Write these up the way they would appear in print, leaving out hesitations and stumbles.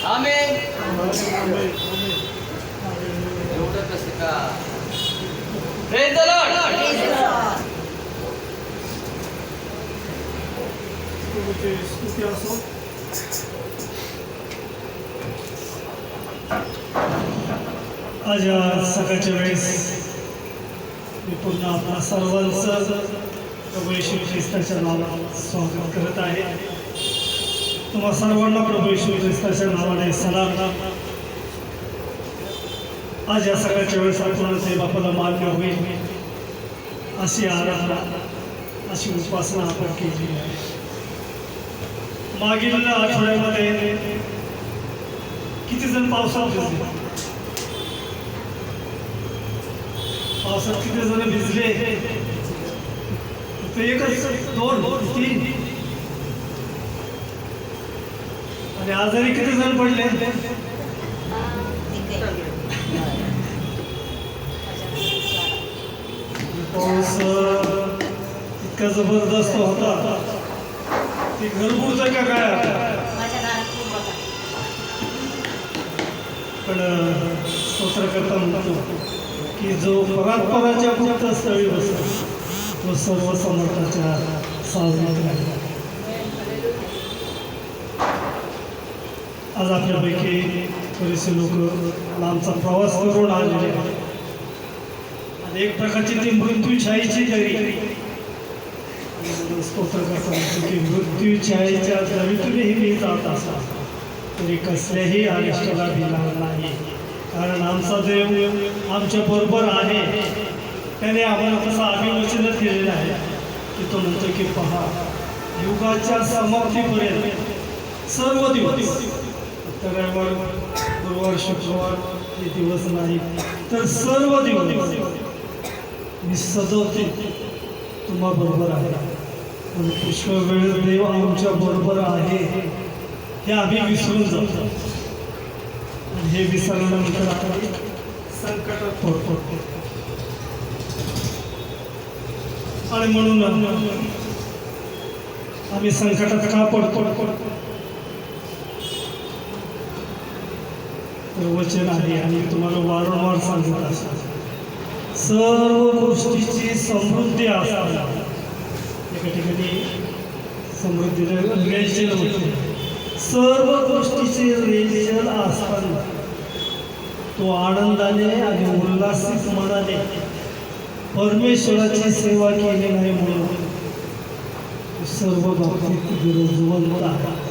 आमेन. एवढं कसं का? Praise the Lord. स्तुती असो. आज या सकाळच्या वेळेस मी पुन्हा आपल्या सर्वांचं प्रभू येशू ख्रिस्ताच्या नावात स्वागत करत आहे. तुम्हा सर्वांना प्रभू येशू ख्रिस्ताच्या नावाने सलाम. आज या सकाळच्या वेळेस आपण ते बापाला मान्य होईल अशी आराधना, अशी उपासना आपण केली आहे. मागील आठवड्यामध्ये किती जण पावसात भिजले? पावसात किती जण भिजले? फक्त एकच, दोन, तीन. आणि आजारी किती जण पडले? पाऊस इतका जबरदस्त होता की घरपुरतं का काय? पण स्तोत्र करता म्हणतो की जो परात्पराच्या गुप्त स्थळी बसतो तो सर्व समर्थाच्या सावलीत राहिला. आज आपल्यापैकी बरेचसे लोक लांबचा प्रवास करून आलेले आहेत. आणि एक प्रकारची ती मृत्यूछायेची दरी. स्तोत्र करता म्हणतो की मृत्यूछायेच्या दरीतूनही मी जात असला तरी कसल्याही अनिष्टाला भिणार नाही, कारण आमचा देव आमच्या बरोबर आहे. त्याने आम्हाला तसं अभिवचन केलेलं आहे की तो म्हणतो की पहा, युगाच्या समाप्तीपर्यंत सर्व दिवस, तर रविवार, गुरुवार, शुक्रवार हे दिवस नाही, तर सर्व दिवस मी सदोते तुम्हा बरोबर आहे. पण पुष्कळ वेळ देव आमच्या बरोबर आहे हे आम्ही विसरून जातो. आणि हे विसरल्यानंतर आपण संकटात पडतो. आणि म्हणून आम्ही संकटात का पडतो? तर वचन आहे आणि तुम्हाला वारंवार सांगत असतो, सर्व गोष्टीची समृद्धी असताना, एका ठिकाणी समृद्धीला रेचल होते, सर्व गोष्टीचे रेचल असताना तो आनंदाने आणि उल्हासित मनाने परमेश्वराची सेवा केली नाही म्हणून सर्व बाबतीत गरजवंत आहे.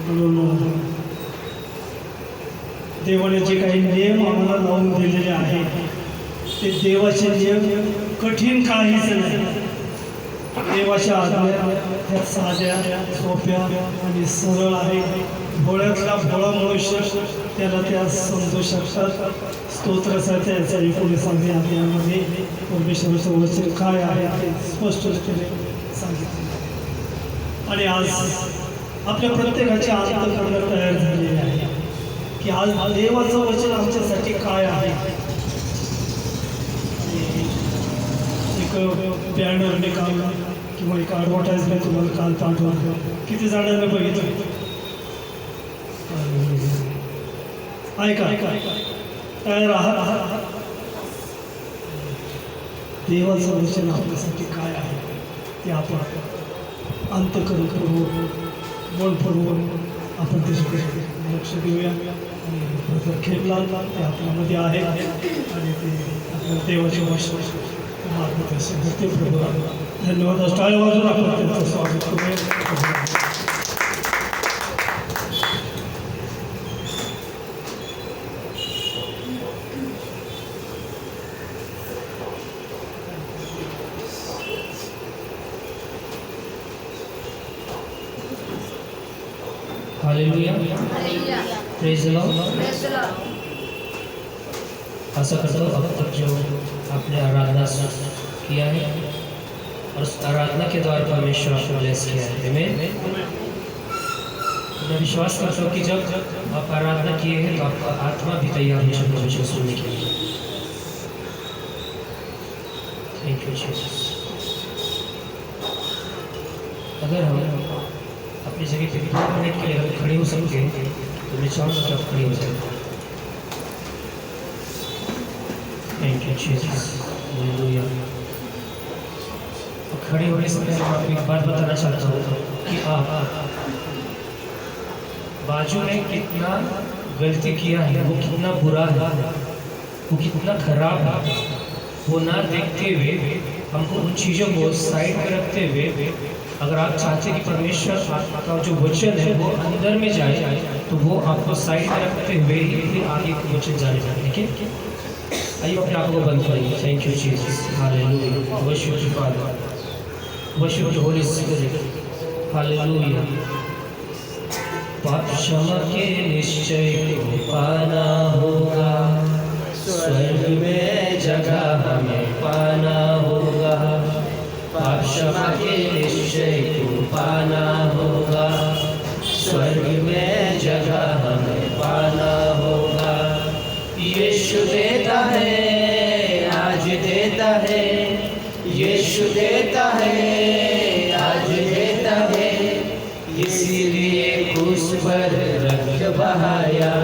म्हणून देवाने जे काही नियम आम्हाला लावून दिलेले आहेत ते देवाचे नियम कठीण काहीच नाही. देवाच्या आज्ञा ह्या साध्या, सोप्या आणि सरळ आहे. भोळ्यातला भोळा मनुष्य त्याला त्या समजू शकतात. स्तोत्रासाठी याचा एकोणीस अध्यायामध्ये परमेश्वराचं वचन काय आहे ते स्पष्टपणे सांगितले. आणि आज आपल्या प्रत्येकाची अंतःकरण तयार झालेली आहे की आज देवाचं वचन आमच्यासाठी काय आहे. एक बॅनरने काढला किंवा एक ॲडव्हर्टाइजमेंट तुम्हाला काल पाठवलं, किती जणांना बघितलं? ऐका, तयार आहात? देवाचं वचन आपल्यासाठी काय आहे ते आपण अंतःकरण करून, मन फिरवून आपण त्याच्याकडे लक्ष देऊया. आणि खेळला ते आपल्यामध्ये आहे आणि ते आपल्या देवाची भाषा मार्गदर्शन करते. प्रभू धन्यवाद. टाळ्या वाजून आपण त्यांचं स्वागत करूया. Hallelujah, praise the Lord. आशा करता हूँ अब तक जो आपने आराधना किया है और उस आराधना के द्वारा परमेश्वर आपको ब्लेस किया है. आमीन. मैं विश्वास करता हूँ कि जब आप आराधना किए हैं तो आपका आत्मा भी तैयार है शब्दों को सुनने के लिए. Thank you Jesus. अगर हम अपनी जगह पे 2 मिनट के लिए अगर खड़े हो सकते हैं तो मैं चाहूँगा कि आप खड़े हो जाए। Thank you Jesus, hallelujah. खड़े होने से पहले मैं आपको एक बात बताना चाहता हूँ कि आप बाजू में कितना गलती किया है, वो कितना बुरा है, वो कितना खराब है, वो ना देखते हुए हमको उन चीज़ों को साइड में रखते हुए अगर आप चाहते कि परमेश्वर आपका जो वचन है वो अंदर में जाए तो वो आपको साइड में रखते हुए ही फिर आगे वचन जाने जाए। ठीक है, आइए अपने आप को बंद करिए। Thank you Jesus, hallelujah. Worship the father, worship the Holi spirit, hallelujah. पाप क्षमा के निश्चय को पाना होगा, स्वर्ग में जगह हमें पाना होगा। पाप क्षमा के निश्चय को पाना होगा, स्वर्ग में जगह हमें पाना होगा। यीशु देता है, आज देता है, यीशु देता है, आज देता है। इसीलिए क्रूस पर रक्त बहाया,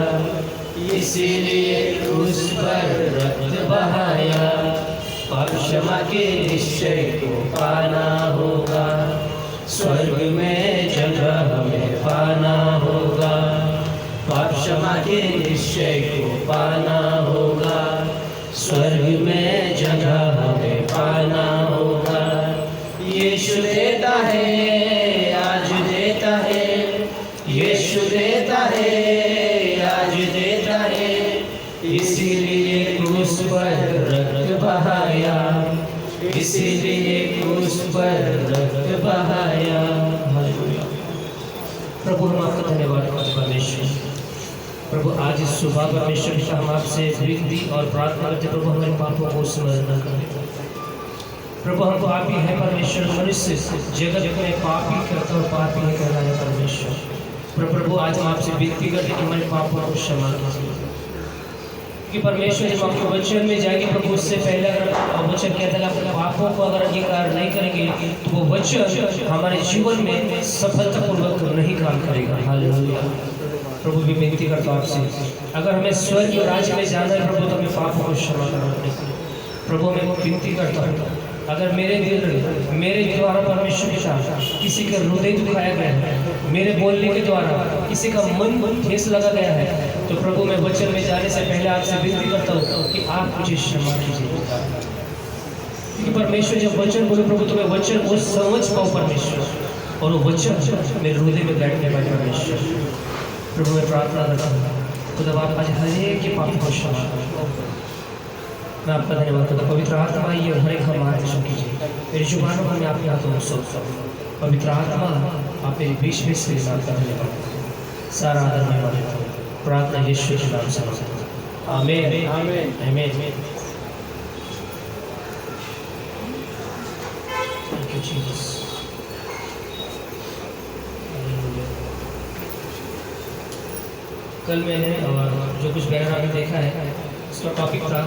इसीलिए क्रूस पर रक्त बहाया। पाप क्षमा के निश्चय को पाना होगा, स्वर्ग में जगह हमें पाना होगा। पाप क्षमा के निश्चय को पाना होगा, स्वर्ग में जगह हमें पाना होगा। यीशु देता है, आज देता है, यीशु देता है, आज देता है। इसीलिए क्रूस पर रक्त बहाया, इसीलिए क्रूस पर रक्त बहाया। प्रभु हम आपका धन्यवाद करते हैं परमेश्वर। प्रभु आज इस सुबह परमेश्वर पिता हम आपसे विनती और प्रार्थना करते प्रभु हमारे पापों को स्मरण करें। प्रभु हमको आप ही है परमेश्वर, मनुष्य जगत में पापी करता और पापी है कहना है परमेश्वर। प्रभु आज हम आपसे विनती करते कि हमारे पापों को क्षमा कीजिए कि परमेश्वर जब आपके वचन में जाएंगे प्रभु उससे पहले अगर वचन कहता है अपने पापों को अगर अंगीकार नहीं करेंगे तो वो वचन हमारे जीवन में सफलतापूर्वक नहीं काम करेगा। हालेलुया। प्रभु भी विनती करता हूँ आपसे, अगर हमें स्वर्ग राज्य में जाना है प्रभु तो हमें पापों को क्षमा करना। प्रभु मैं विनती करता हूँ अगर मेरे दिल मेरे द्वारा परमेश्वर के साथ किसी का हृदय दुखाया गया है, मेरे बोलने के द्वारा किसी का मन ठेस लगा गया है तो प्रभु मैं वचन में जाने से पहले आपसे विनती करता हूँ कि आप मुझे क्षमा कीजिए। क्योंकि परमेश्वर जब वचन बोले प्रभु तो मैं वचन को समझ पाऊँ परमेश्वर और वो वचन मेरे हृदय में बैठने पाए परमेश्वर। प्रभु मैं प्रार्थना करता हूँ खुद आप आज हर एक के पाप को क्षमा करो। मैं आपका धन्यवाद करता हूँ। पवित्र आत्मा ये हर एक का मार्गदर्शन कीजिए। मेरी जुबानों में मैं आपके हाथों में सौंपता हूँ। पवित्र आत्मा आप मेरे बीच में से मैं आपका धन्यवाद सारा आदर मैं देता हूँ। प्रार्थना यीशु के नाम से आमीन आमीन आमीन। Thank you Jesus. कल मैंने जो कुछ बैनर में देखा है इसका टॉपिक था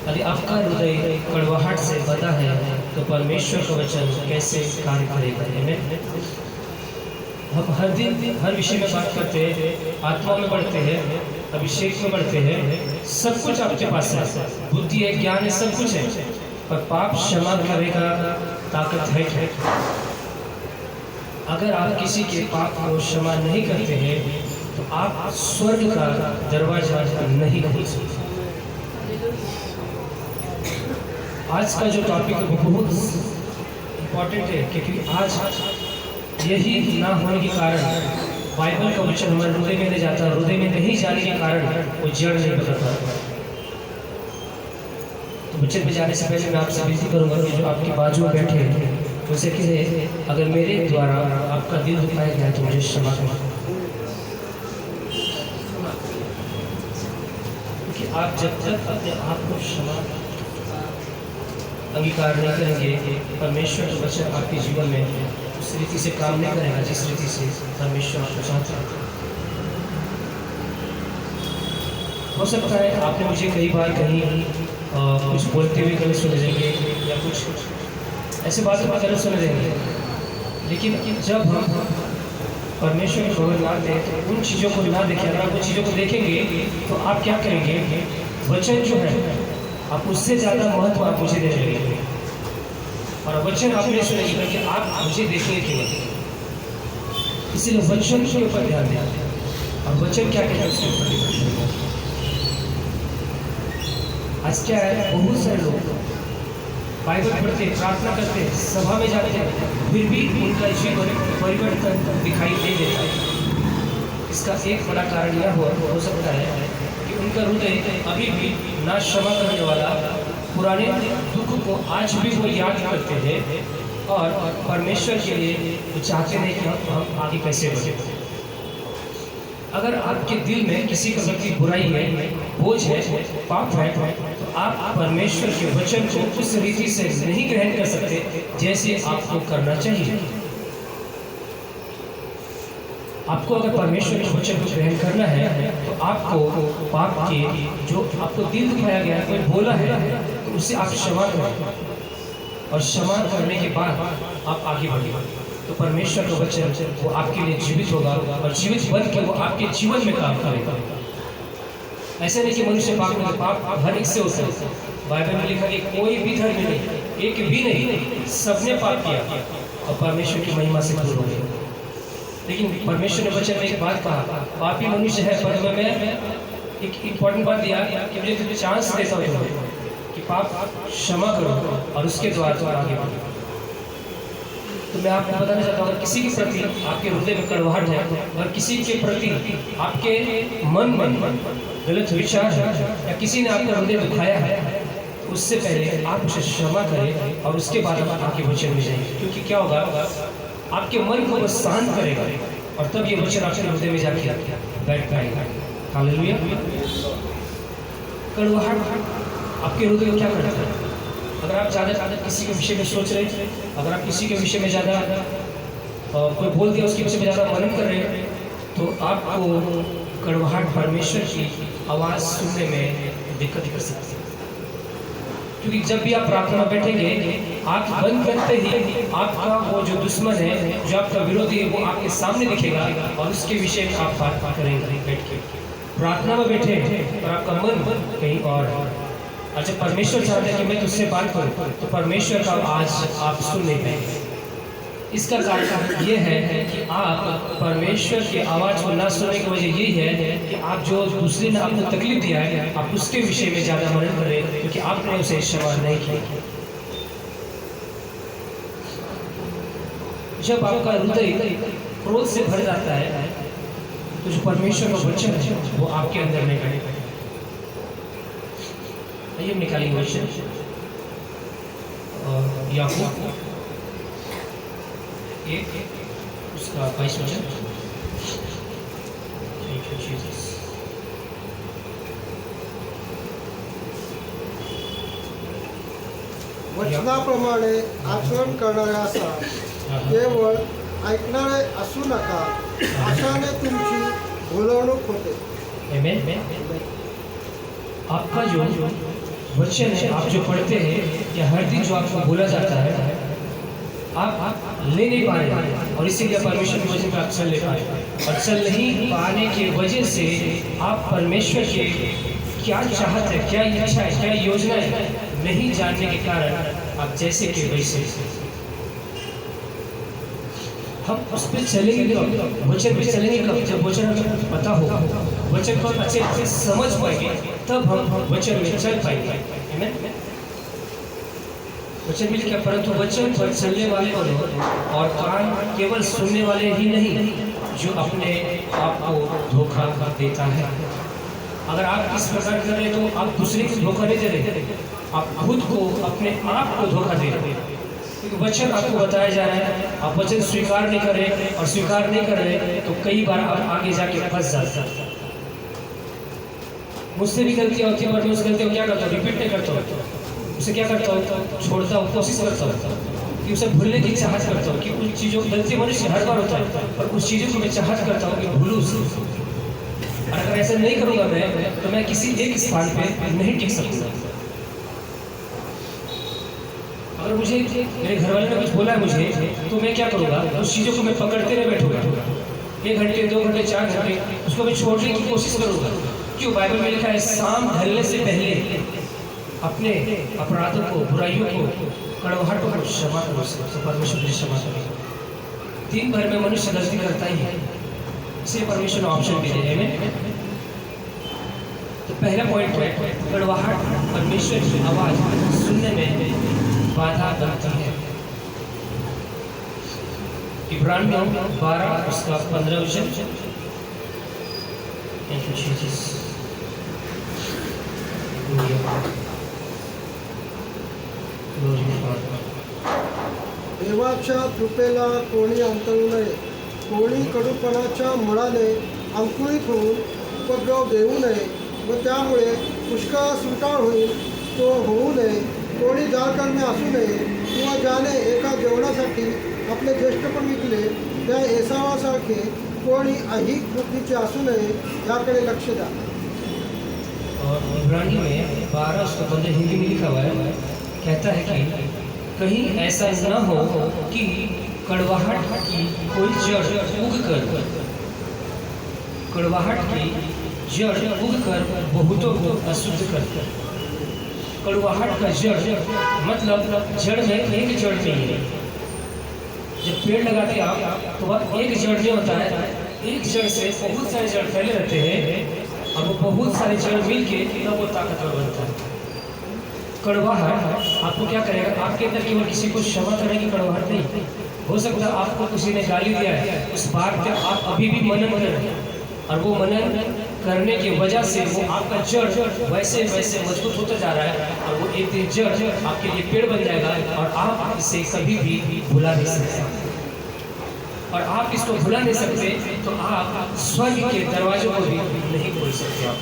यदि आपका हृदय कड़वाहट से बंधा है तो परमेश्वर का वचन कैसे कार्य करेगा। आमीन। हम हर दिन हर विषय में बात करते हैं, आत्मा में बढ़ते हैं, अभिषेक में बढ़ते हैं, सब कुछ आपके पास है, बुद्धि है, ज्ञान है, सब कुछ है, पर पाप क्षमा करने का ताकत है। अगर आप किसी के पाप को क्षमा नहीं करते हैं तो आप स्वर्ग का दरवाजा नहीं खोल सकते। आज का जो टॉपिक है वो बहुत इम्पोर्टेंट है क्योंकि आज यही ना होने के कारण बाइबल का वचन हमारे हृदय में नहीं जाता, हृदय में नहीं जाने के कारण वो जड़ नहीं बदलता। तो वचन में जाने से पहले मैं आपसे विनती करूंगा कि जो आपके बाजू में बैठे हैं उनसे कहे अगर मेरे द्वारा आपका दिल दुखाया गया तो मुझे क्षमा करें। क्योंकि आप जब तक अपने आप को क्षमा अंगीकार नहीं करेंगे परमेश्वर का वचन आपके जीवन में उस रीति से काम नहीं करेगा जिस रीति से परमेश्वर आपको चाहता है। हो सकता है आपने मुझे कई बार कहीं कुछ बोलते हुए गलत सुने देंगे या कुछ ऐसे बातों में गलत सुने देंगे, लेकिन जब हम परमेश्वर की खबर ना दें तो उन चीज़ों को ना देखें। अगर आप उन चीज़ों को देखेंगे तो आप क्या करेंगे, वचन जो है आप उससे ज़्यादा महत्व आप मुझे देने लगेंगे, और वचन आप नहीं सुनेंगे बल्कि आप मुझे देखेंगे केवल। इसीलिए वचन के ऊपर ध्यान दें, और वचन क्या कहते हैं उसके ऊपर। आज क्या है, बहुत सारे लोग बाइबल पढ़ते, प्रार्थना करते, सभा में जाते हैं, फिर भी उनका जीवन परिवर्तन दिखाई नहीं देता है। इसका एक बड़ा कारण यह हो सकता है कि उनका हृदय अभी भी ना क्षमा करने वाला, पुराने दुख को आज भी वो याद करते हैं, और परमेश्वर के लिए वो चाहते हैं कि हम आगे कैसे बढ़ें। अगर आपके दिल में किसी का प्रति बुराई है, बोझ है, पाप है, तो आप परमेश्वर के वचन को उस रीति से नहीं ग्रहण कर सकते जैसे आपको करना चाहिए। आपको अगर परमेश्वर के वचन को ग्रहण करना है तो आपको पाप के जो आपको दिल दुखाया गया है, कोई बोला है, तो उससे आप क्षमा करें, और क्षमा करने के बाद आप आगे बढ़ें। तो परमेश्वर का वचन वो आपके लिए जीवित होगा, और जीवित बन के वो आपके जीवन में काम करेगा। ऐसे नहीं कि मनुष्य पाप में, पाप हर एक से होता है। बाइबल में लिखा कि कोई भी धर्मी नहीं, एक भी नहीं, सबने पाप किया और परमेश्वर की महिमा से दूर हो गए। लेकिन परमेश्वर ने वचन में एक बात कहा, पापी मनुष्य है, पर मैं एक इम्पोर्टेंट बात दिया कि मुझे तुझे चांस देता हूँ कि पाप क्षमा करो और उसके द्वारा तुम आगे बढ़ो। तो मैं आपको बताना चाहता हूँ, अगर किसी के प्रति आपके हृदय में कड़वाहट है, और किसी के प्रति आपके मन में गलत विचार है, या किसी ने आपका हृदय दुखाया है, तो उससे पहले आप उसे क्षमा करें और उसके बाद आप आगे वचन में जाएंगे। क्योंकि क्या होगा, आपके मन को वो शांत करेगा, और तब ये वचन आपके हृदय में जाके बैठ पाएगा। हालेलुया। कड़वाहट आपके हृदय में क्या करता है? अगर आप ज़्यादा किसी के विषय में सोच रहे हैं, अगर आप किसी के विषय में ज़्यादा कोई बोल दिया उसके विषय में ज़्यादा मनन कर रहे हैं, तो आपको कड़वाहट परमेश्वर की आवाज़ सुनने में दिक्कत कर सकती है। क्योंकि जब भी आप प्रार्थना में बैठेंगे, आँख बंद करते ही आपका वो जो दुश्मन है, जो आपका विरोधी है, वो आपके सामने दिखेगा, और उसके विषय में आप बात करेंगे बैठ के। प्रार्थना में बैठे और आपका मन कहीं और है, और जब परमेश्वर चाहते हैं कि मैं तुझसे बात करूं, तो परमेश्वर का आज आप सुन नहीं पाएंगे। इसका कारण ये है कि आप परमेश्वर की आवाज़ को ना सुनने की वजह यही है कि आप जो दूसरे ने आपको तकलीफ दिया है, आप उसके विषय में ज़्यादा मनन करें, क्योंकि आपने उसे क्षमा नहीं किया। जब आपका हृदय क्रोध से भर जाता है, तो जो परमेश्वर का वचन है वो आपके अंदर नहीं रहेगा। आइए निकालेंगे वचन, और याकूब एक उसका 22 वचन। Thank you Jesus. वचनाप्रमाणे आचरण करणाऱ्याचा केवळ ऐकणारे असू नका, अशाने तुमची बोलवणूक होते। आमेन। आपका जो वचन है, आप जो पढ़ते हैं, या हर दिन जो आपको बोला जाता है, आप ले नहीं पा रहे, और इसीलिए परमेश्वर के वचन पर आप चल नहीं पा रहे, और चल नहीं पाने की वजह से आप परमेश्वर के क्या चाहत है, क्या इच्छा है, क्या योजना है, नहीं जानने के कारण आप जैसे कि वैसे। हम उस पर चलेंगे कब? वचन पे चलेंगे कब? जब वचन हमें पता होगा, वचन को अच्छे से समझ पाएंगे, तब हम वचन में चल पाएंगे। आमीन। वचन मिल गया, परंतु वचन पर चलने वाले और कान केवल सुनने वाले ही नहीं, जो अपने आप को धोखा देता है। अगर आप इस प्रकार कर रहे तो आप दूसरे को धोखा नहीं दे रहे, आप खुद को, अपने आप को धोखा दे रहे। क्योंकि वचन आपको बताया जा रहा है, आप वचन स्वीकार नहीं कर रहे, और स्वीकार नहीं कर रहे तो कई बार आप आगे जाके फंस जाते हैं। मुझसे भी गलतियाँ होती है, और मैं उस गलतियों को क्या करता हूँ, रिपीट नहीं करता हूँ, उसे क्या करता हूँ, छोड़ता हूँ, कोशिश करता हूँ कि उसे भूलने की चाहत करता हूँ। कि उन चीज़ों गलती मनुष्य हर बार होता है, पर उस चीज़ों को मैं चाहत करता हूँ कि भूलूँ उसे। और अगर ऐसा नहीं करूँगा मैं, तो मैं किसी एक स्थान पे नहीं टिक सकूँगा। अगर मुझे मेरे घर वाले ने कुछ बोला है मुझे, तो मैं क्या करूँगा, उस चीज़ों को मैं पकड़ते रह बैठूँगा, 1 घंटे 2 घंटे 4 घंटे उसको मैं छोड़ने की कोशिश करूँगा। क्यों? बाइबल में लिखा है शाम ढलने से पहले अपने अपराधों को, बुराइयों को, कड़वाहटों को क्षमा करो, तो परमेश्वर तुझे क्षमा करेगा। दिन भर में मनुष्य गलती करता ही है, इसलिए परमेश्वर ने ऑप्शन भी दिया है। तो पहला पॉइंट है कड़वाहट परमेश्वर की आवाज सुनने में बाधा बनती है। इब्रानियों 12 उसका 15 वचन। Thank you Jesus. देवाच्या कृपेला कोणी अंतरू नये, कोणी कडूपणाच्या मुळाने अंकुरित होऊन उपद्रव देऊ नये व त्यामुळे पुष्कळ सुटाळ होईल तो होऊ नये, कोणी जाळकर्मी असू नये किंवा ज्याने एका जेवणासाठी आपले ज्येष्ठपण विकले त्या एसावासारखे कोणी अहिक बुद्धीचे असू नये याकडे लक्ष द्या। और इब्रानी में 12 उसका 15 हिंदी में लिखा हुआ है, कहता है कि कहीं ऐसा न हो कि कड़वाहट की कोई जड़ उग कर, कड़वाहट की जड़ उग कर बहुतों को अशुद्ध कर। कड़वाहट का जड़ मतलब जड़ में एक जड़ नहीं है। जब पेड़ लगाते आप तो वह एक जड़ नहीं होता है, एक जड़ से बहुत सारे जड़ फैले रहते हैं और वो बहुत सारे जड़ मिल के तब वो ताकतवर बनता है। कड़वाहट आपको क्या करेगा? आपके अंदर केवल किसी को क्षमा करने की कड़वाहट नहीं, हो सकता है आपको किसी ने गाली दिया है, उस बात का आप अभी भी मनन कर रहे हैं और वो मनन करने की वजह से वो आपका जड़ वैसे वैसे मजबूत होता जा रहा है और वो एक दिन जड़ आपके लिए पेड़ बन जाएगा और आप इसे कभी भी भुला नहीं सकते। और आप इसको भुला नहीं सकते तो आप स्वर्ग के दरवाजों को भी नहीं खोल सकते। आप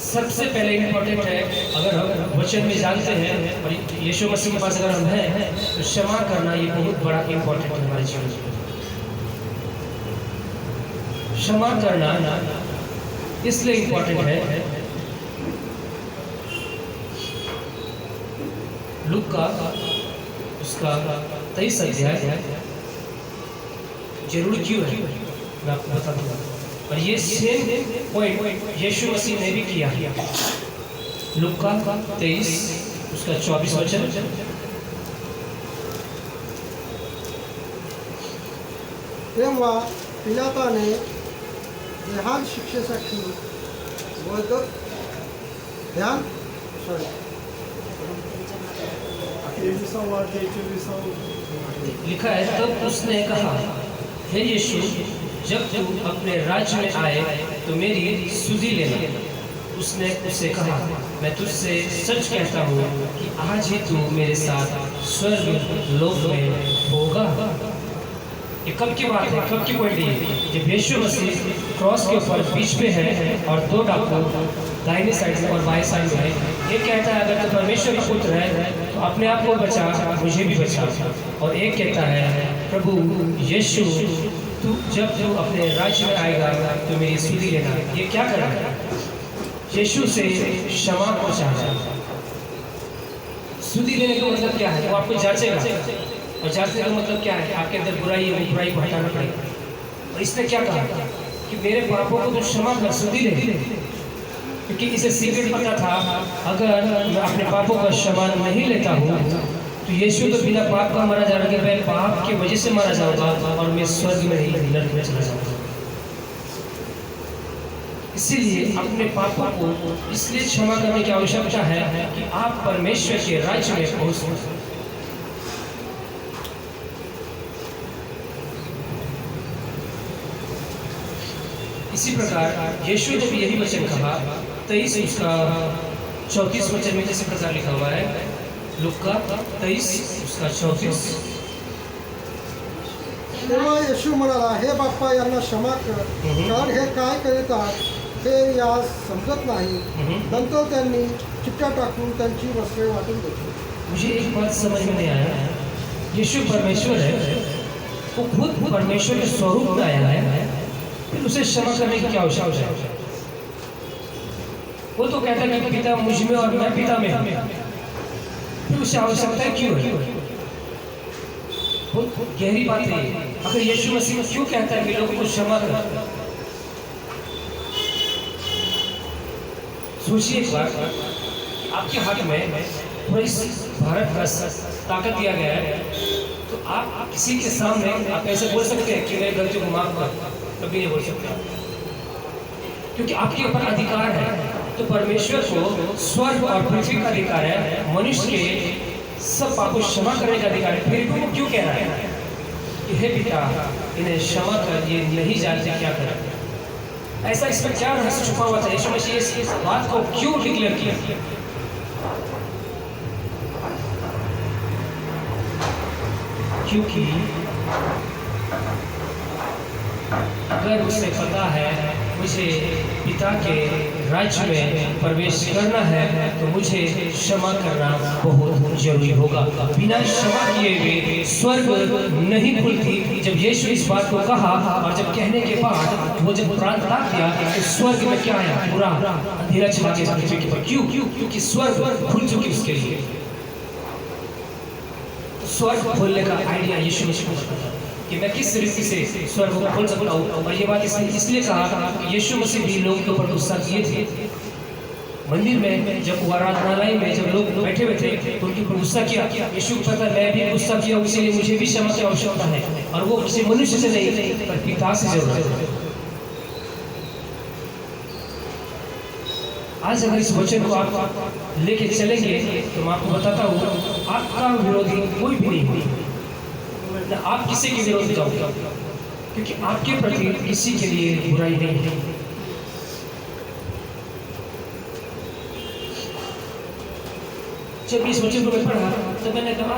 सबसे पहले इम्पोर्टेंट है, अगर हम वचन में जानते हैं और यीशु मसीह के पास अगर हम हैं तो क्षमा करना ये बहुत बड़ा इम्पोर्टेंट है हमारे जीवन में। क्षमा करना इसलिए इम्पोर्टेंट है, लूका उसका 23 अध्याय जरूर क्यों है मैं आपको बता दूंगा। और ये सेम पॉइंट यीशु मसीह ने भी किया। लूका 23 उसका 24 वचन। तेव्हा पिलाताने ध्यान शिक्षेसाठी लिखा है, तब उसने कहा, हे यीशु, जब तू अपने राज्य में आए तो मेरी सुधि लेना। उसने उससे कहा, मैं तुझसे सच कहता हूँ कि आज ही तू मेरे साथ स्वर्ग लोक में होगा। ये कब की बात है? कब की पॉइंट है? जब यीशु मसीह क्रॉस के ऊपर बीच पे है और दो डाकू दाहिने साइड में और बाएं साइड में है। एक कहता है अगर तो परमेश्वर का पुत्र है तो अपने आप को बचा, मुझे भी बचा। और एक कहता है, प्रभु यीशु जब तू अपने राज्य में आएगा तो मेरी सुधि लेना। ये क्या कर रहा है? यीशु से क्षमा को चाह रहा है। सुधि लेने का मतलब क्या है? वो आपको जांचेगा और जांचने का मतलब क्या है? आपके अंदर बुराई है, वो बुराई को हटाना पड़ेगा। और इसने क्या कहा कि मेरे पापों को तो क्षमा कर, सुधि ले। क्योंकि इसे सीक्रेट पता था, अगर मैं अपने पापों का क्षमा नहीं लेता हूँ तो यीशु तो बिना पाप का मारा जा रहा है, मैं पाप की वजह से मारा जाऊंगा और मैं स्वर्ग में नहीं नरक में चला जाऊंगा। इसीलिए अपने पापों को इसलिए क्षमा करने की आवश्यकता है कि आप परमेश्वर के राज्य में पहुंच सकें। इसी प्रकार यीशु ने भी यही वचन कहा, 23 उसका 34 वचन में इसी प्रकार लिखा हुआ है। लूका 23 उसका 34। तेव्हा येशू म्हणाला, हे बाप्पा यांना क्षमा कर, कारण हे काय करीतात हे यास समजत नाही। नंतर त्यांनी चिट्ट्या टाकून त्यांची वस्त्रे वाटून घेतली। मुझे एक बात समझ में नहीं आया, यीशु परमेश्वर है, वो खुद परमेश्वर के स्वरूप में आया है, फिर उसे क्षमा करने की क्या आवश्यकता है? वो तो कहता है कि पिता मुझ में और मैं पिता में हूं, फिर उसे आवश्यकता क्यों है? बहुत गहरी बात है। आखिर यीशु मसीह क्यों कहता है कि लोगों को क्षमा कर? सोचिए एक बार, आपके हाथ में पूरा इस भारत का ताकत दिया गया है, तो आप किसी के सामने आप ऐसे बोल सकते हैं कि मेरी गलतियों को माफ कर? कभी नहीं बोल सकते, क्योंकि आपके ऊपर अधिकार है। तो परमेश्वर को स्वर्ग और पृथ्वी का अधिकार है, मनुष्य के सब पापों क्षमा करने का अधिकार है। फिर भी वो क्यों कह रहा है कि हे पिता, इन्हें क्षमा कर, ये नहीं जानते क्या कर? ऐसा इसमें क्या रहस्य छुपा हुआ था? यीशु मसीह इस बात को क्यों डिक्लेयर किया? क्योंकि अगर उसे पता है मुझे पिता के राज्य में प्रवेश करना है, तो मुझे क्षमा करना बहुत जरूरी होगा। बिना क्षमा किए हुए स्वर्ग नहीं खुलती। जब यीशु इस बात को कहा और जब कहने के बाद वो जब प्राण त्याग दिया, तो स्वर्ग में क्या आया? पूरा अंधेरा छा गया पृथ्वी के ऊपर। क्योंकि स्वर्ग खुल चुकी उसके लिए। स्वर्ग खोलने का आइडिया यीशु मसीह को पता कि मैं किस रीति से स्वर्ग को खोल सकता हूँ। और ये बात इसलिए कहा कि यीशु मसीह भी लोगों के ऊपर गुस्सा किए थे। मंदिर में जब वो आराधनालय में जब लोग बैठे हुए थे, तो उनके ऊपर गुस्सा किया। यीशु को पता मैं भी गुस्सा किया, इसीलिए मुझे भी क्षमा की आवश्यकता है, और वो किसी मनुष्य से नहीं पर पिता से जरूरत है। आज अगर इस वचन को आप लेके चलेंगे तो मैं आपको बताता हूँ, आपका विरोधी कोई भी नहीं होगा, आप किसी के विरोध जाओगे, क्योंकि आपके प्रति किसी के लिए बुराई नहीं है। जब इस वचन को मैं पढ़ा तो मैंने कहा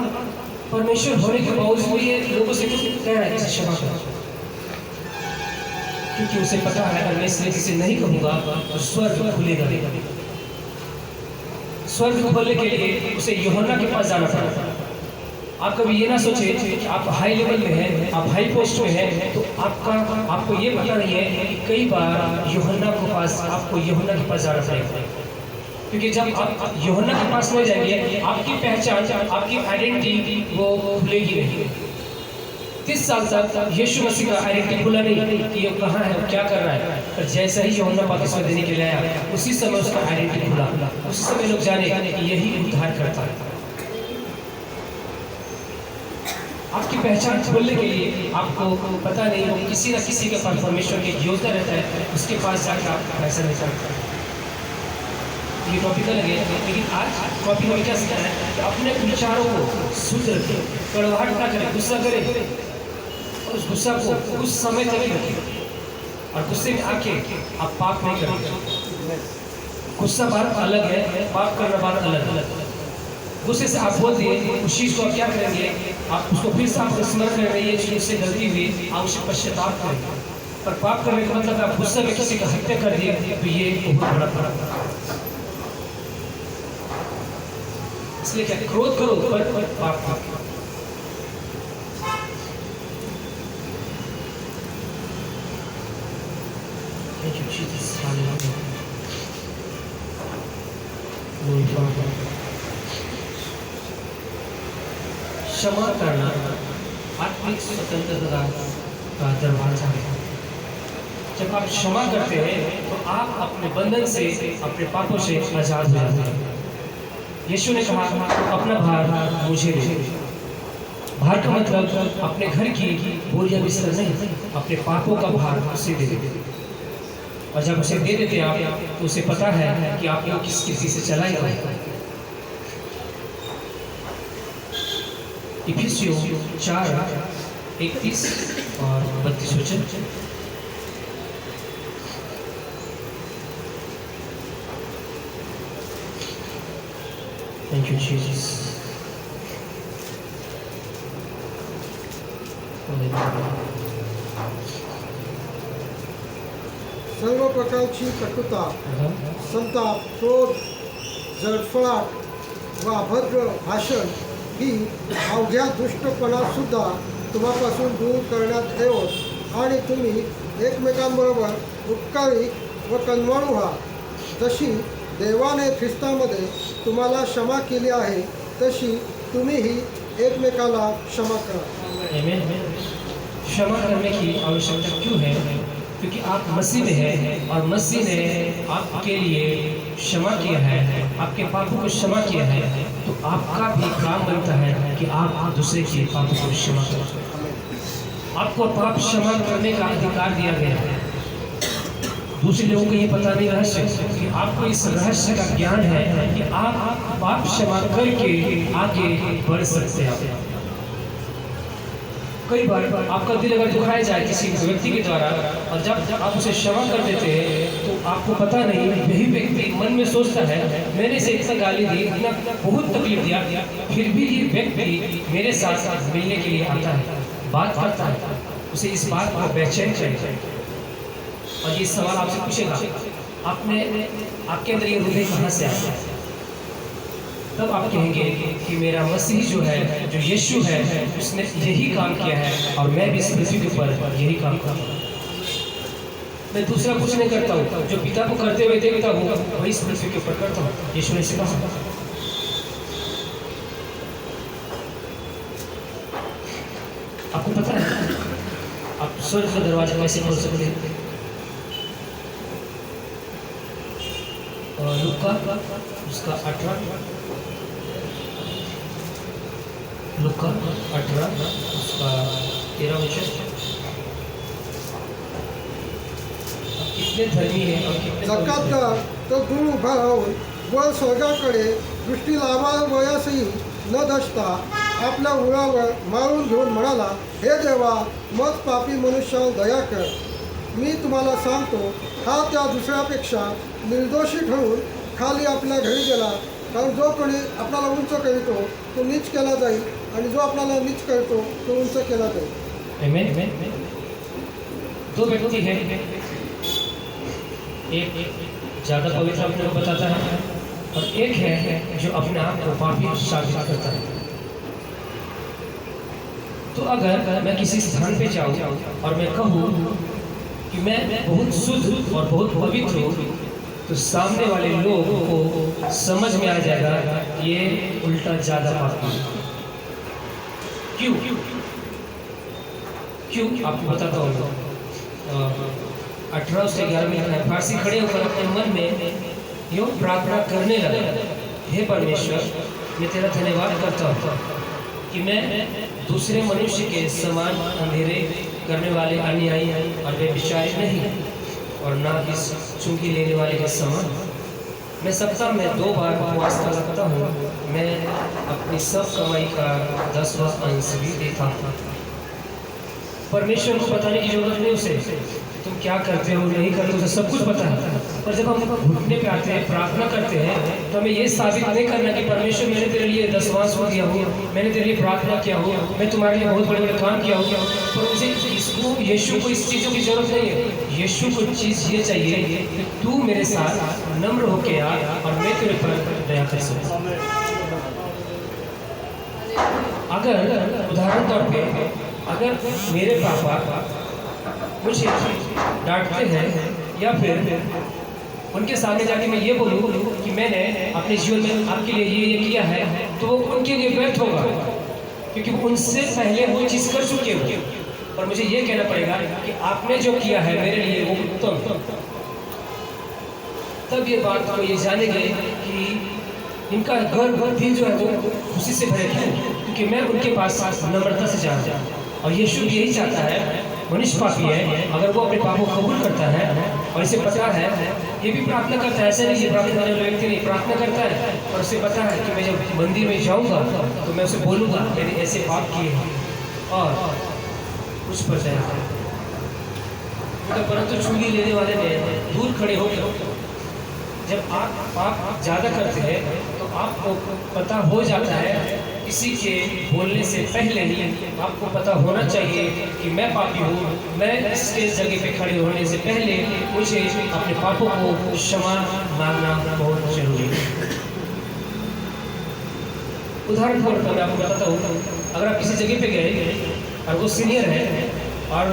परमेश्वर होने के बावजूद ये लोगों से क्यों कह रहा है क्षमा कर? क्योंकि उसे पता है अगर मैं इस तरीके से नहीं कहूँगा तो स्वर्ग खुलेगा। स्वर्ग खोलने के लिए उसे यूहन्ना के पास जाना पड़ा। आप कभी ये ना सोचे कि आप हाई लेवल में हैं, आप हाई पोस्ट में हैं, तो आपको ये पता नहीं है कि कई बार यूहन्ना के पास आपको यूहन्ना के पास जाना पड़ेगा। क्योंकि जब आप यूहन्ना के पास नहीं जाएंगे, आपकी पहचान, आपकी आइडेंटिटी वो खुलेगी नहीं। 30 साल तक यीशु मसीह का आइडेंटिटी खुला नहीं कि ये कहाँ है, क्या कर रहा है। पर जैसे ही यूहन्ना बपतिस्मा देने के लिए आया, उसी समय उसका आइडेंटिटी खुला। उसी समय लोग जाने कि यही उद्धार करता है। आपकी पहचान खोलने के लिए आपको पता नहीं हो, किसी न किसी के पास परमेश्वर की योजना रहता है, उसके पास जाकर आप पैसा नहीं सकते। ये टॉपिक लगे, लेकिन आज टॉपिक में क्या सीखा है कि अपने विचारों को शुद्ध रखें, कड़वाहट ना करें, गुस्सा करें और उस गुस्सा को कुछ समय तक ही रखें, और गुस्से में आके आप पाप नहीं करें। गुस्सा बात अलग है, पाप करना बात अलग अलग। गुस्से से आप बोल दिए उस चीज़ को आप क्या करेंगे, आप उसको फिर से आप स्मरण कर रहे हैं, ये चीज़ उससे गलती हुई, आप उससे पश्चाताप करेंगे। पर पाप करने का मतलब आप गुस्से में किसी का हत्या कर दिए, तो ये बहुत बड़ा फर्क है। इसलिए क्या क्रोध करो पर पाप करो। Thank you, Jesus. Hallelujah. Glory Father. क्षमा करना आत्मिक स्वतंत्रता का दरवाजा है। जब आप क्षमा करते हैं तो आप अपने बंधन से, अपने पापों से आजाद हो जाते हैं। यीशु ने कहा अपना भार मुझे दे। भार का मतलब अपने घर की बोरियां बिस्तर नहीं, अपने पापों का भार उसे दे देते। और जब उसे दे देते आप, तो उसे पता है कि आपको किस किसी से चलाएगा। इफिसियों 4:31 और 32 वचन। Thank you, Jesus. सर्व प्रकारची कटुता, संताप, क्रोध, जळफळाट व अभद्र भाषण ही अवघ्या दुष्टपणासुद्धा तुम्हापासून दूर करण्यात येवोत आणि तुम्ही एकमेकांबरोबर उपकारी व कनवाळू व्हा। जशी देवाने ख्रिस्तामध्ये तुम्हाला क्षमा केली आहे, तशी तुम्हीही एकमेकाला क्षमा करा। क्षमा करने की आवश्यकता क्यों है? क्योंकि आप मसीह में हैं और मसीह ने आपके लिए क्षमा किया है, आपके पापों को क्षमा किया है, तो आपका भी काम बनता है कि आप दूसरे के पापों को क्षमा करें। आपको पाप क्षमा करने का अधिकार दिया गया है। दूसरे लोगों को ये पता नहीं रहस्य कि आपको इस रहस्य का ज्ञान है कि आप पाप क्षमा करके आगे बढ़ सकते हैं। कई बार आपका दिल अगर दुखाया जाए किसी व्यक्ति के द्वारा और जब आप उसे क्षमा कर देते हैं तो आपको पता नहीं, वही व्यक्ति मन में सोचता है मैंने इसे इतना गाली दी, इतना बहुत तकलीफ दिया, फिर भी ये व्यक्ति मेरे साथ मिलने के लिए आता है, बात करता है, उसे इस बात को बेचैन चाहिए। और ये सवाल आपसे पूछेगा आपके अंदर ये हृदय कहाँ से आया? तब आप कहेंगे कि मेरा मसीह जो है, जो यीशु है, उसने यही काम किया है और मैं भी इस पृथ्वी के ऊपर यही काम करता हूँ। मैं दूसरा कुछ नहीं करता हूँ, जो पिता को करते हुए देखता हूँ वही इस पृथ्वी के ऊपर करता हूँ। यीशु ने सिखाया। आपको पता है आप स्वर्ग का दरवाजा कैसे खोल सकते हैं? लुका उसका 18 उसका 13 वचन। कितने धर्मी हैं और कितने जकातदार तो दूर उभा राहून वर स्वर्गाकडे दृष्टी लावावयासही न दसता आपल्या उरावर मारून घेऊन म्हणाला, हे देवा, मग पापी मनुष्यावर दया कर. मी तुम्हाला सांगतो, हा त्या दुसऱ्यापेक्षा निर्दोषी ठरून खाली आपल्या घरी गेला. कारण जो कोणी आपल्याला उंच करीतो तो नीच केला जाईल आणि जो आपल्याला नीच करतो तो उंच केला जाईल. आमेन. दो व्यक्ति हैं, एक ज़्यादा पवित्र अपने को बताता है और एक है जो अपने आप को पापी साबित करता है. तो अगर मैं किसी स्थान पे जाऊँ और मैं कहूँ कि मैं बहुत शुद्ध और बहुत पवित्र हूँ, तो सामने वाले लोगों को समझ में आ जाएगा ये उल्टा ज़्यादा पापी है. क्यों आपको बताता हूँ. 18 से 11 में फारसी खड़े होकर अपने मन में यूँ प्रार्थना करने लगा, हे परमेश्वर, मैं तेरा धन्यवाद करता हूँ कि मैं दूसरे मनुष्य के समान अंधेरे करने वाले अन्यायी और व्यभिचारी नहीं और ना इस चुंगी लेने वाले के समान. मैं सप्ताह में 2 बार उपवास करता हूँ. मैं अपनी सब कमाई का 10वां अंश भी देता हूँ. परमेश्वर को बताने की जरूरत नहीं उसे तुम क्या करते हो नहीं करते हो, तो सब कुछ पता है. पर जब हम घुटने पे आते हैं, प्रार्थना करते हैं, तो हमें ये साबित नहीं करना कि परमेश्वर मैंने तेरे लिए 10वां अंश दिया हो, मैंने तेरे लिए प्रार्थना किया हो, मैं तुम्हारे लिए बहुत बड़े बड़े काम किया हो. पर मुझे इसको यीशु को इस चीज़ों की जरूरत नहीं है. यीशु को चीज़ ये चाहिए कि तू मेरे साथ नम्र होके आ और मैं तेरे पर दया कर सकूँ. अगर उदाहरण तौर पे अगर मेरे पापा मुझे डांटते हैं या फिर उनके सामने जाके मैं ये बोलूँ कि मैंने अपने जीवन में आपके लिए ये किया है, तो वो उनके लिए व्यर्थ होगा, क्योंकि उनसे पहले वो चीज़ कर चुके हो. और मुझे ये कहना पड़ेगा कि आपने जो किया है मेरे लिए वो उत्तम. तब ये बात को ये जानेंगे कि इनका घर दिल जो है वो खुशी से भरे क्यों, क्योंकि मैं उनके पास नम्रता से जाता हूँ. और यीशु यही चाहता है. मनुष्य पापी है, अगर वो अपने पापों को कबूल करता है और इसे पता है, ये भी प्रार्थना करता है. ऐसे नहीं ये प्रार्थना करने वाले व्यक्ति नहीं प्रार्थना करता है और उसे पता है कि मैं जब मंदिर में जाऊंगा तो मैं उसे बोलूँगा मैंने ऐसे पाप किए हैं और कुछ पर जाएगा. परंतु चुंगी लेने वाले ने दूर खड़े होकर जब आप पाप ज़्यादा करते हैं तो आपको पता हो जाता है, किसी के बोलने से पहले ही आपको पता होना चाहिए कि मैं पापी हूँ. मैं इसके जगह पे खड़े होने से पहले मुझे अपने पापों को क्षमा मांगना बहुत जरूरी है. उदाहरण के तौर पर मैं आपको बताता हूँ, अगर आप किसी जगह पे गए और वो सीनियर है और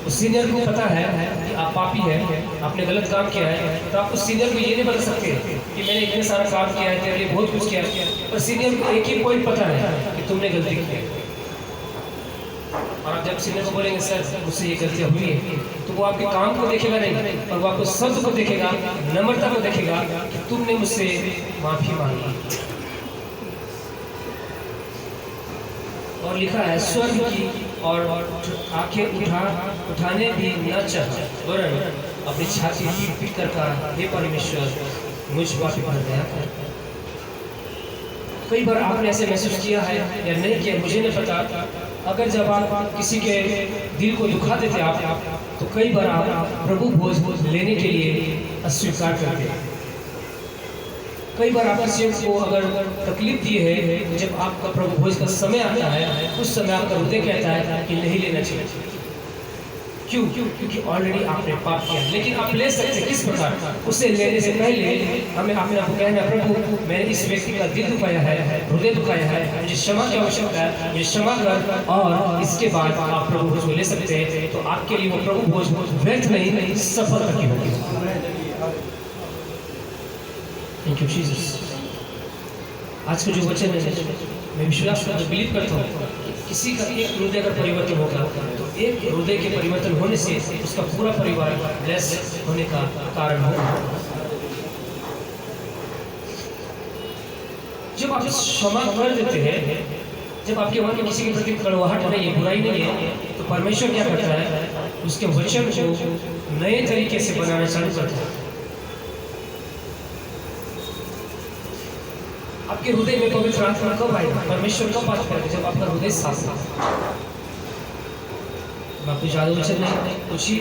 उस सीनियर को पता है कि आप पापी हैं, आपने गलत काम किया है, तो आप उस सीनियर को ये नहीं बता सकते कि मैंने इतने सारा काम किया है, तेरे लिए बहुत कुछ किया है. पर सीनियर को एक ही पॉइंट पता है कि तुमने गलती की. और आप जब सीनियर को बोलेंगे सर मुझसे ये गलतियाँ हुई है, तो वो आपके काम को देखेगा नहीं, और वो आपको शब्द को देखेगा, नम्रता को देखेगा कि तुमने मुझसे माफी मांगी। और लिखा है स्वर्ग की और आंखें उठाने भी न चाहा, वरन अपनी छाती पीट कर कहा, हे परमेश्वर मुझ पापी पर दया कर। कई बार आपने ऐसे महसूस किया है या नहीं किया, मुझे नहीं पता, अगर जब आप किसी के दिल को दुखा देते आप, तो कई बार आप प्रभु भोज लेने के लिए अस्वीकार करते हैं। कई बार आप किसी को अगर तकलीफ दी है, तो जब आपका प्रभु भोज का समय आता है, उस समय आपका हृदय कहता है कि नहीं लेना चाहिए। क्यों? क्योंकि ऑलरेडी आपने पाप किया। लेकिन आप ले सकते किस प्रकार? उसे लेने से पहले हमें अपने आप को कहना, प्रभु मैंने इस व्यक्ति का दिल दुखाया है, हृदय दुखाया है, मुझे क्षमा की आवश्यकता है, मुझे क्षमा कर, और इसके बाद आप प्रभु भोज को ले सकते हैं। तो आपके लिए वो प्रभु भोज व्यर्थ नहीं, सफलता की होगी। Thank you Jesus. आज का जो वचन है, मैं विश्वास करता हूँ, बिलीव करता हूँ, किसी का एक हृदय अगर परिवर्तन होगा, तो एक हृदय के परिवर्तन होने से उसका पूरा परिवार ब्लेस होने का कारण होगा। जब आप क्षमा कर देते हैं, जब आपके मन में किसी के प्रति कड़वाहट नहीं है, बुराई नहीं है, तो परमेश्वर क्या करता है? उसके वचन को नए तरीके से बनाना चालू करता है। आपके हृदय में पवित्र आत्मा कब आएगा? परमेश्वर कब बात करेगा? जब आपका हृदय साफ होगा। मैं आपको ज्यादा वचन नहीं, कुछ ही